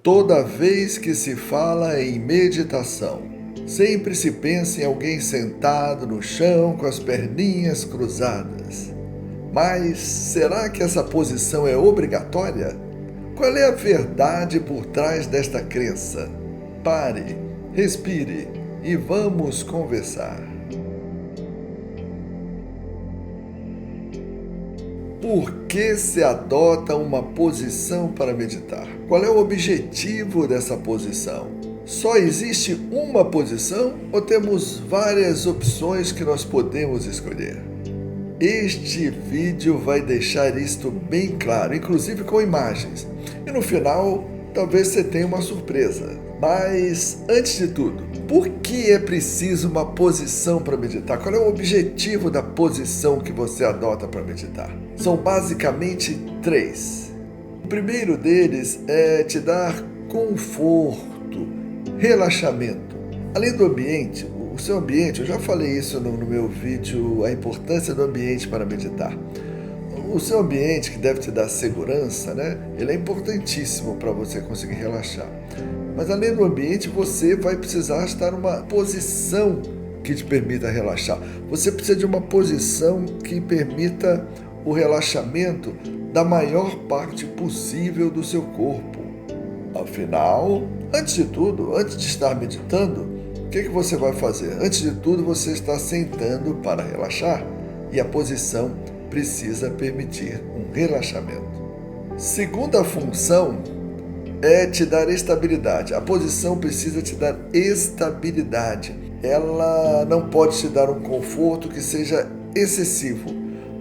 Toda vez que se fala em meditação, sempre se pensa em alguém sentado no chão com as perninhas cruzadas. Mas será que essa posição é obrigatória? Qual é a verdade por trás desta crença? Pare, respire e vamos conversar. Por que se adota uma posição para meditar? Qual é o objetivo dessa posição? Só existe uma posição ou temos várias opções que nós podemos escolher? Este vídeo vai deixar isto bem claro, inclusive com imagens. E no final, talvez você tenha uma surpresa. Mas, antes de tudo, por que é preciso uma posição para meditar? Qual é o objetivo da posição que você adota para meditar? São basicamente três. O primeiro deles é te dar conforto, relaxamento. Além do ambiente, o seu ambiente, eu já falei isso no meu vídeo, a importância do ambiente para meditar. O seu ambiente, que deve te dar segurança, né? Ele é importantíssimo para você conseguir relaxar. Mas além do ambiente, você vai precisar estar numa posição que te permita relaxar. Você precisa de uma posição que permita o relaxamento da maior parte possível do seu corpo. Afinal, antes de tudo, antes de estar meditando, o que você vai fazer? Antes de tudo, você está sentando para relaxar e a posição precisa permitir um relaxamento. Segunda função é te dar estabilidade. A posição precisa te dar estabilidade. Ela não pode te dar um conforto que seja excessivo,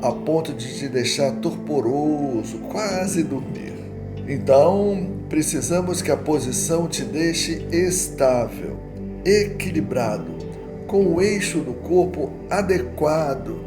a ponto de te deixar torporoso, quase dormir. Então, precisamos que a posição te deixe estável, equilibrado, com o eixo do corpo adequado,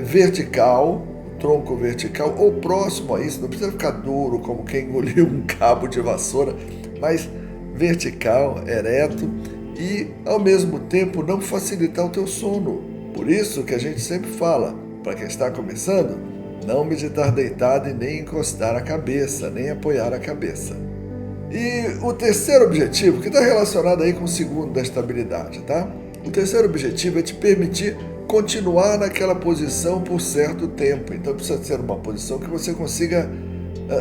vertical, tronco vertical ou próximo a isso, não precisa ficar duro como quem engoliu um cabo de vassoura, mas vertical, ereto e ao mesmo tempo não facilitar o teu sono. Por isso que a gente sempre fala, para quem está começando, não meditar deitado e nem encostar a cabeça, nem apoiar a cabeça. E o terceiro objetivo, que está relacionado aí com o segundo da estabilidade, tá? O terceiro objetivo é te permitir continuar naquela posição por certo tempo. Então precisa ser uma posição que você consiga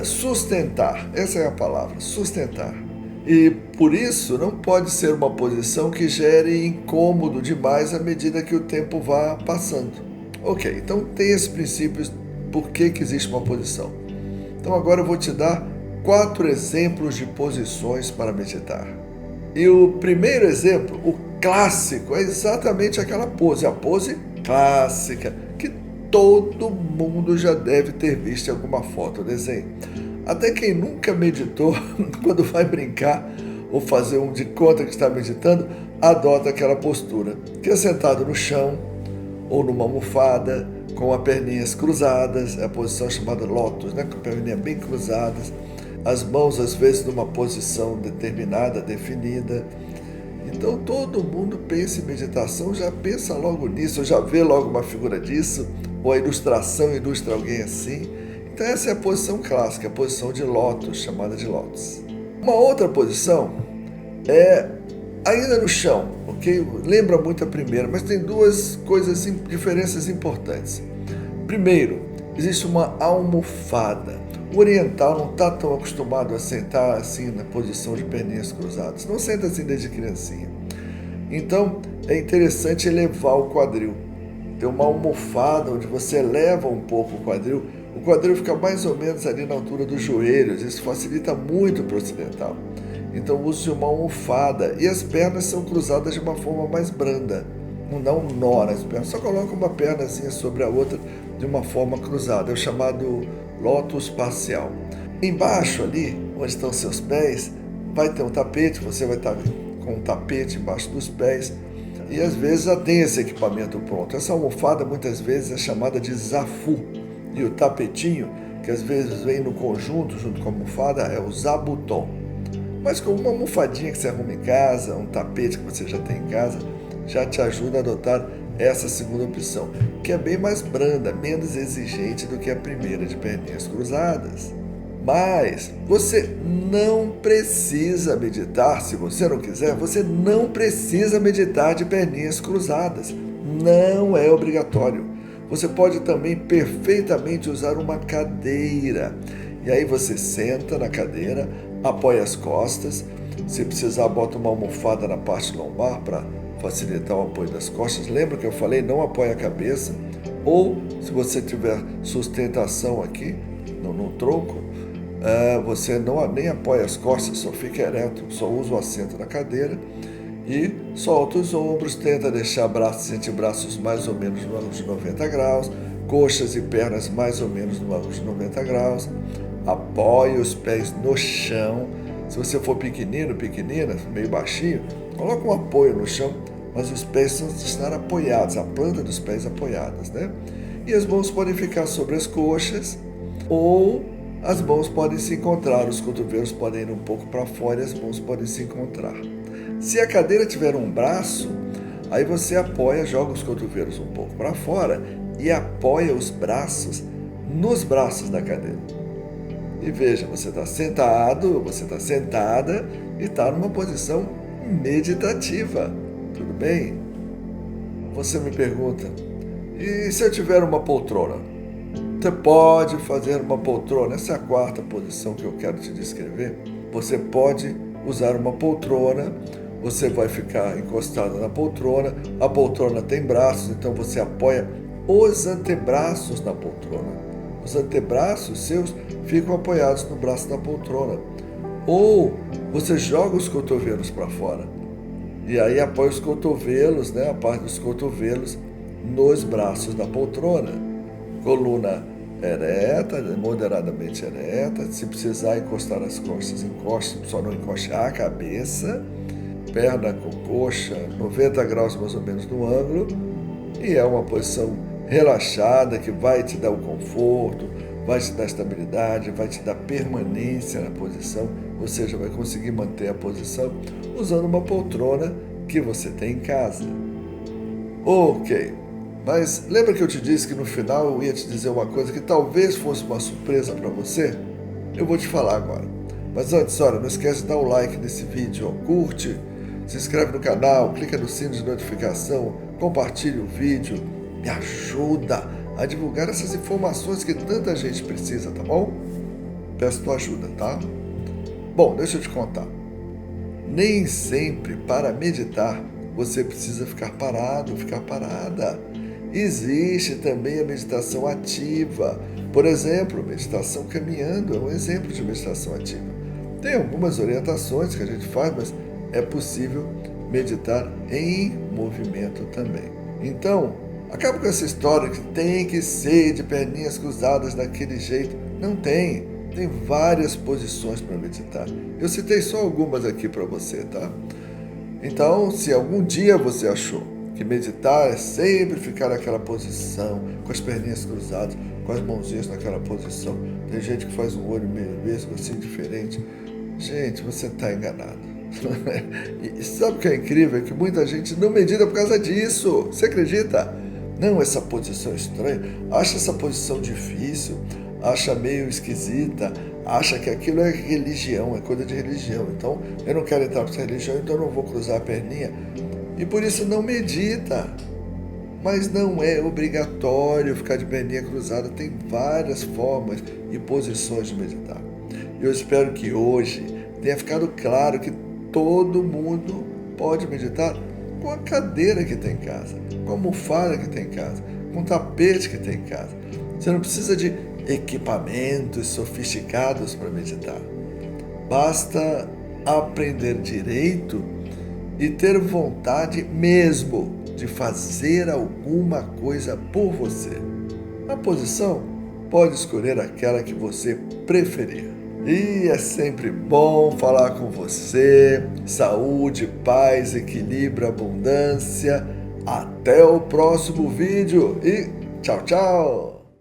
sustentar. Essa é a palavra, sustentar. E por isso não pode ser uma posição que gere incômodo demais à medida que o tempo vá passando. Ok, então tem esses princípios por que existe uma posição. Então agora eu vou te dar 4 exemplos de posições para meditar. E o primeiro exemplo, o clássico, é exatamente aquela pose, a pose clássica, que todo mundo já deve ter visto em alguma foto ou desenho. Até quem nunca meditou, quando vai brincar ou fazer um de conta que está meditando, adota aquela postura, que é sentado no chão ou numa almofada, com as perninhas cruzadas, é a posição chamada lótus, né? Com a perninha bem cruzadas, as mãos às vezes numa posição determinada, definida. Então todo mundo pensa em meditação, já pensa logo nisso, já vê logo uma figura disso, ou a ilustração ilustra alguém assim. Então essa é a posição clássica, a posição de lótus, chamada de lótus. Uma outra posição é ainda no chão, ok? Lembra muito a primeira, mas tem duas diferenças importantes. Primeiro, existe uma almofada. O oriental não está tão acostumado a sentar assim na posição de perninhas cruzadas. Não senta assim desde criancinha. Então, é interessante elevar o quadril. Tem uma almofada onde você eleva um pouco o quadril. O quadril fica mais ou menos ali na altura dos joelhos. Isso facilita muito para o ocidental. Então, use uma almofada. E as pernas são cruzadas de uma forma mais branda. Não dá um nó nas pernas. Só coloca uma pernazinha sobre a outra de uma forma cruzada. É o chamado lótus parcial. Embaixo ali, onde estão seus pés, vai ter um tapete, você vai estar com um tapete embaixo dos pés e às vezes já tem esse equipamento pronto. Essa almofada muitas vezes é chamada de zafu e o tapetinho, que às vezes vem no conjunto junto com a almofada, é o zabuton. Mas com uma almofadinha que você arruma em casa, um tapete que você já tem em casa, já te ajuda a adotar essa segunda opção, que é bem mais branda, menos exigente do que a primeira de perninhas cruzadas. Mas você não precisa meditar, se você não quiser, você não precisa meditar de perninhas cruzadas. Não é obrigatório. Você pode também perfeitamente usar uma cadeira. E aí você senta na cadeira, apoia as costas. Se precisar, bota uma almofada na parte lombar para facilitar o apoio das costas. Lembra que eu falei, não apoia a cabeça. Ou, se você tiver sustentação aqui, no tronco, você nem apoia as costas, só fica ereto, só usa o assento da cadeira e solta os ombros, tenta deixar braços, antebraços mais ou menos no ângulo de 90 graus, coxas e pernas mais ou menos no ângulo de 90 graus, apoia os pés no chão. Se você for pequenino, pequenina, meio baixinho, coloca um apoio no chão, mas os pés precisam estar apoiados, a planta dos pés apoiadas, né? E as mãos podem ficar sobre as coxas ou as mãos podem se encontrar, os cotovelos podem ir um pouco para fora e as mãos podem se encontrar. Se a cadeira tiver um braço, aí você apoia, joga os cotovelos um pouco para fora e apoia os braços nos braços da cadeira. E veja, você está sentado, você está sentada e está numa posição meditativa. Tudo bem? Você me pergunta, e se eu tiver uma poltrona? Você pode fazer uma poltrona, essa é a quarta posição que eu quero te descrever. Você pode usar uma poltrona, você vai ficar encostado na poltrona, a poltrona tem braços, então você apoia os antebraços na poltrona. Os antebraços seus ficam apoiados no braço da poltrona. Ou você joga os cotovelos para fora e aí apoia os cotovelos, né, a parte dos cotovelos nos braços da poltrona. Coluna ereta, moderadamente ereta. Se precisar encostar as costas, encoste, só não encoste a cabeça. Perna com coxa, 90 graus mais ou menos no ângulo. E é uma posição relaxada que vai te dar o conforto, vai te dar estabilidade, vai te dar permanência na posição, ou seja, vai conseguir manter a posição usando uma poltrona que você tem em casa. Ok. Mas lembra que eu te disse que no final eu ia te dizer uma coisa que talvez fosse uma surpresa para você? Eu vou te falar agora. Mas antes, olha, não esquece de dar um like nesse vídeo, ó, curte, se inscreve no canal, clica no sino de notificação, compartilhe o vídeo, me ajuda a divulgar essas informações que tanta gente precisa, tá bom? Peço tua ajuda, tá? Bom, deixa eu te contar. Nem sempre para meditar você precisa ficar parado, ficar parada. Existe também a meditação ativa. Por exemplo, meditação caminhando é um exemplo de meditação ativa. Tem algumas orientações que a gente faz, mas é possível meditar em movimento também. Então, acaba com essa história que tem que ser de perninhas cruzadas daquele jeito. Não tem. Tem várias posições para meditar. Eu citei só algumas aqui para você, tá? Então, se algum dia você achou que meditar é sempre ficar naquela posição, com as perninhas cruzadas, com as mãozinhas naquela posição, tem gente que faz um olho meio vesgo, assim, diferente. Gente, você está enganado. E sabe o que é incrível? É que muita gente não medita por causa disso. Você acredita? Não, essa posição estranha, acha essa posição difícil, acha meio esquisita, acha que aquilo é religião, é coisa de religião. Então, eu não quero entrar para essa religião, então eu não vou cruzar a perninha. E por isso não medita. Mas não é obrigatório ficar de perninha cruzada. Tem várias formas e posições de meditar. Eu espero que hoje tenha ficado claro que todo mundo pode meditar com a cadeira que tem em casa, com a almofada que tem em casa, com o tapete que tem em casa. Você não precisa de equipamentos sofisticados para meditar. Basta aprender direito e ter vontade mesmo de fazer alguma coisa por você. A posição pode escolher aquela que você preferir. E é sempre bom falar com você. Saúde, paz, equilíbrio, abundância. Até o próximo vídeo e tchau, tchau!